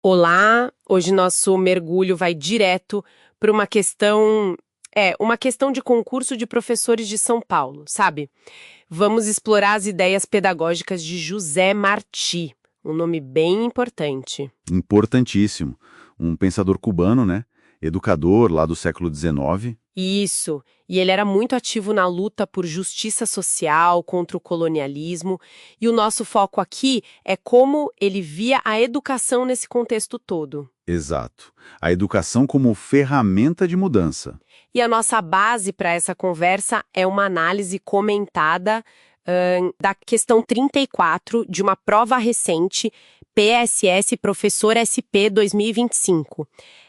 Olá, hoje nosso mergulho vai direto para uma questão de concurso de professores de São Paulo, sabe? Vamos explorar as ideias pedagógicas de José Martí, um nome bem importante. Importantíssimo. Um pensador cubano, né? Educador lá do século XIX. Isso, e ele era muito ativo na luta por justiça social, contra o colonialismo, e o nosso foco aqui é como ele via a educação nesse contexto todo. Exato. A educação como ferramenta de mudança. E a nossa base para essa conversa é uma análise comentada da questão 34 de uma prova recente, PSS Professor SP 2025.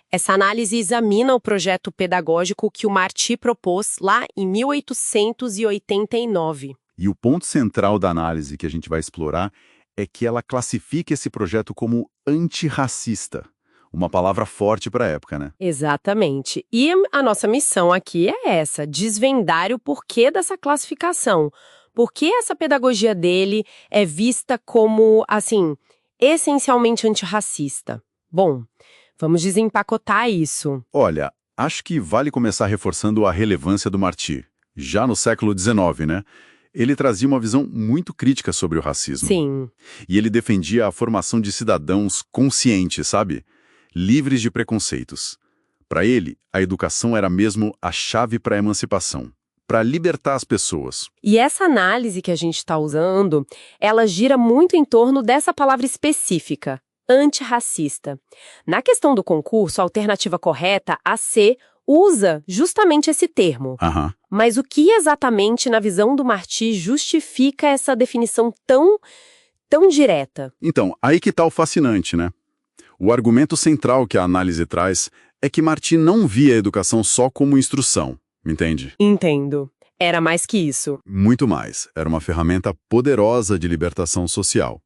Essa análise examina o projeto pedagógico que o Martí propôs lá em 1889. E o ponto central da análise que a gente vai explorar é que ela classifica esse projeto como antirracista. Uma palavra forte para a época, né? Exatamente. E a nossa missão aqui é essa, desvendar o porquê dessa classificação. Por que essa pedagogia dele é vista como, assim, essencialmente antirracista? Bom, vamos desempacotar isso. Olha, acho que vale começar reforçando a relevância do Martí. Já no século XIX, né? Ele trazia uma visão muito crítica sobre o racismo. Sim. E ele defendia a formação de cidadãos conscientes, sabe? Livres de preconceitos. Para ele, a educação era mesmo a chave para a emancipação, para libertar as pessoas. E essa análise que a gente está usando, ela gira muito em torno dessa palavra específica, antirracista. Na questão do concurso, a alternativa correta, a C, usa justamente esse termo. Aham. Mas o que exatamente, na visão do Martí, justifica essa definição tão direta? Então, aí que está o fascinante, né? O argumento central que a análise traz é que Martí não via a educação só como instrução, entende? Entendo. Era mais que isso. Muito mais. Era uma ferramenta poderosa de libertação social.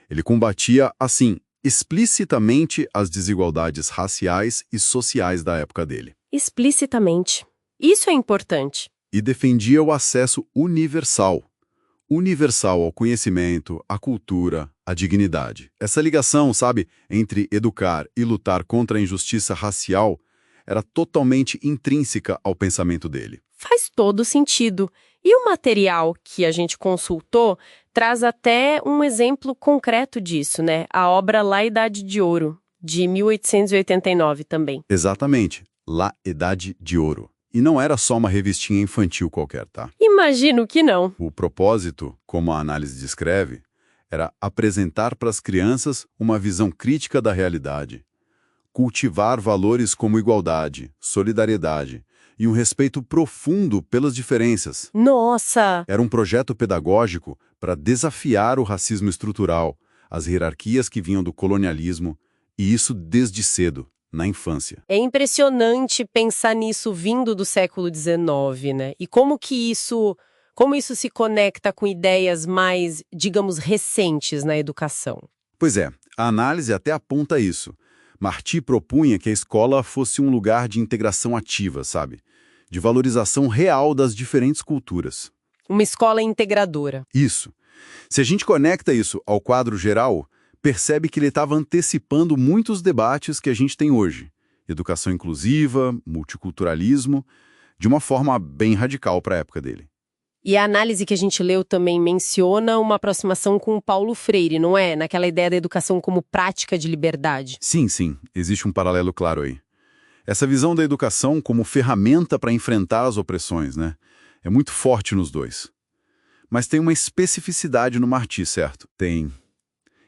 Ele combatia, assim, explicitamente as desigualdades raciais e sociais da época dele. Explicitamente. Isso é importante. E defendia o acesso universal. Universal ao conhecimento, à cultura, à dignidade. Essa ligação, sabe, entre educar e lutar contra a injustiça racial era totalmente intrínseca ao pensamento dele. Faz todo sentido. E o material que a gente consultou traz até um exemplo concreto disso, né? A obra La Idade de Ouro, de 1889 também. Exatamente. La Idade de Ouro. E não era só uma revistinha infantil qualquer, tá? Imagino que não. O propósito, como a análise descreve, era apresentar para as crianças uma visão crítica da realidade, cultivar valores como igualdade, solidariedade e um respeito profundo pelas diferenças. Nossa! Era um projeto pedagógico para desafiar o racismo estrutural, as hierarquias que vinham do colonialismo, e isso desde cedo, na infância. É impressionante pensar nisso vindo do século XIX, né? E como isso se conecta com ideias mais, digamos, recentes na educação. Pois é, a análise até aponta isso. Martí propunha que a escola fosse um lugar de integração ativa, sabe? De valorização real das diferentes culturas. Uma escola integradora. Isso. Se a gente conecta isso ao quadro geral, percebe que ele estava antecipando muitos debates que a gente tem hoje. Educação inclusiva, multiculturalismo, de uma forma bem radical para a época dele. E a análise que a gente leu também menciona uma aproximação com o Paulo Freire, não é? Naquela ideia da educação como prática de liberdade. Sim, existe um paralelo claro aí. Essa visão da educação como ferramenta para enfrentar as opressões, né? É muito forte nos dois. Mas tem uma especificidade no Martí, certo? Tem.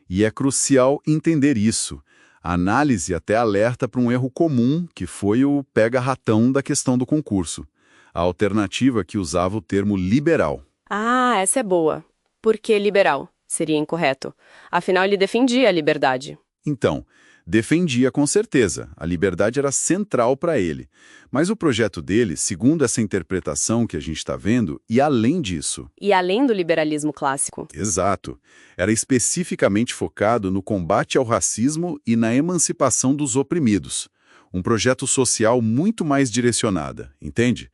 E é crucial entender isso. A análise até alerta para um erro comum, que foi o pega-ratão da questão do concurso. A alternativa que usava o termo liberal. Ah, essa é boa. Por que liberal? Seria incorreto. Afinal, ele defendia a liberdade. Então, defendia com certeza. A liberdade era central para ele. Mas o projeto dele, segundo essa interpretação que a gente está vendo, ia além disso. E além do liberalismo clássico. Exato. Era especificamente focado no combate ao racismo e na emancipação dos oprimidos. Um projeto social muito mais direcionado, entende?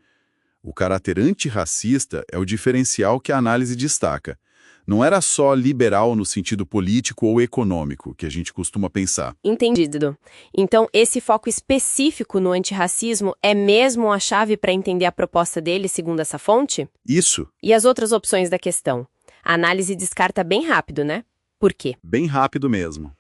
O caráter antirracista é o diferencial que a análise destaca. Não era só liberal no sentido político ou econômico, que a gente costuma pensar. Entendido. Então, esse foco específico no antirracismo é mesmo a chave para entender a proposta dele, segundo essa fonte? Isso, E as outras opções da questão? A análise descarta bem rápido, né? Por quê? bem rápido mesmo.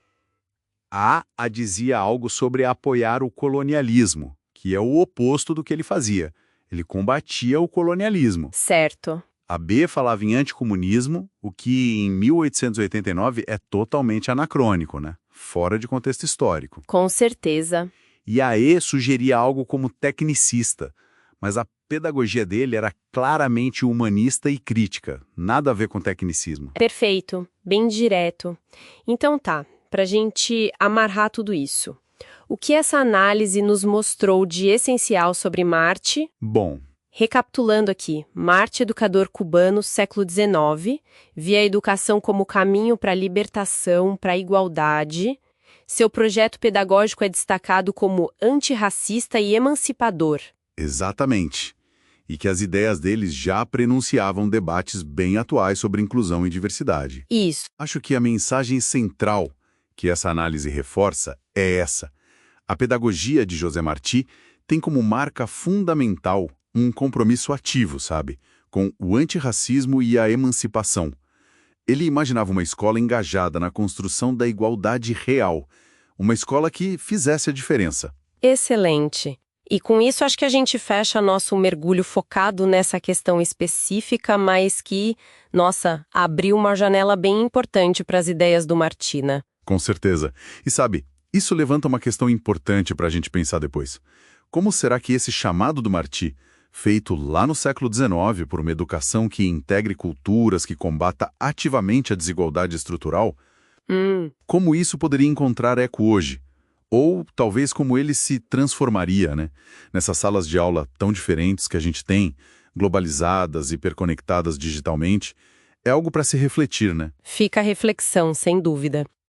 A dizia algo sobre apoiar o colonialismo, que é o oposto do que ele fazia. Ele combatia o colonialismo. Certo. A B falava em anticomunismo, o que em 1889 é totalmente anacrônico, né? Fora de contexto histórico. Com certeza. E a E sugeria algo como tecnicista, mas a pedagogia dele era claramente humanista e crítica, nada a ver com tecnicismo. Perfeito. Bem direto. Então tá, pra gente amarrar tudo isso. O que essa análise nos mostrou de essencial sobre Marte? Bom, Recapitulando aqui, Marte, educador cubano, século XIX, via a educação como caminho para a libertação, para a igualdade. Seu projeto pedagógico é destacado como antirracista e emancipador. exatamente. E que as ideias deles já prenunciavam debates bem atuais sobre inclusão e diversidade. Isso. Acho que a mensagem central que essa análise reforça é essa. A pedagogia de José Martí tem como marca fundamental um compromisso ativo, sabe? Com o antirracismo e a emancipação. Ele imaginava uma escola engajada na construção da igualdade real. Uma escola que fizesse a diferença. Excelente. E com isso acho que a gente fecha nosso mergulho focado nessa questão específica, mas que, nossa, abriu uma janela bem importante para as ideias do Martina. Com certeza. E sabe, isso levanta uma questão importante para a gente pensar depois. Como será que esse chamado do Martí, feito lá no século XIX por uma educação que integre culturas, que combata ativamente a desigualdade estrutural, como isso poderia encontrar eco hoje? Ou talvez como ele se transformaria, né? Nessas salas de aula tão diferentes que a gente tem, globalizadas, hiperconectadas digitalmente, é algo para se refletir, né? Fica a reflexão, sem dúvida.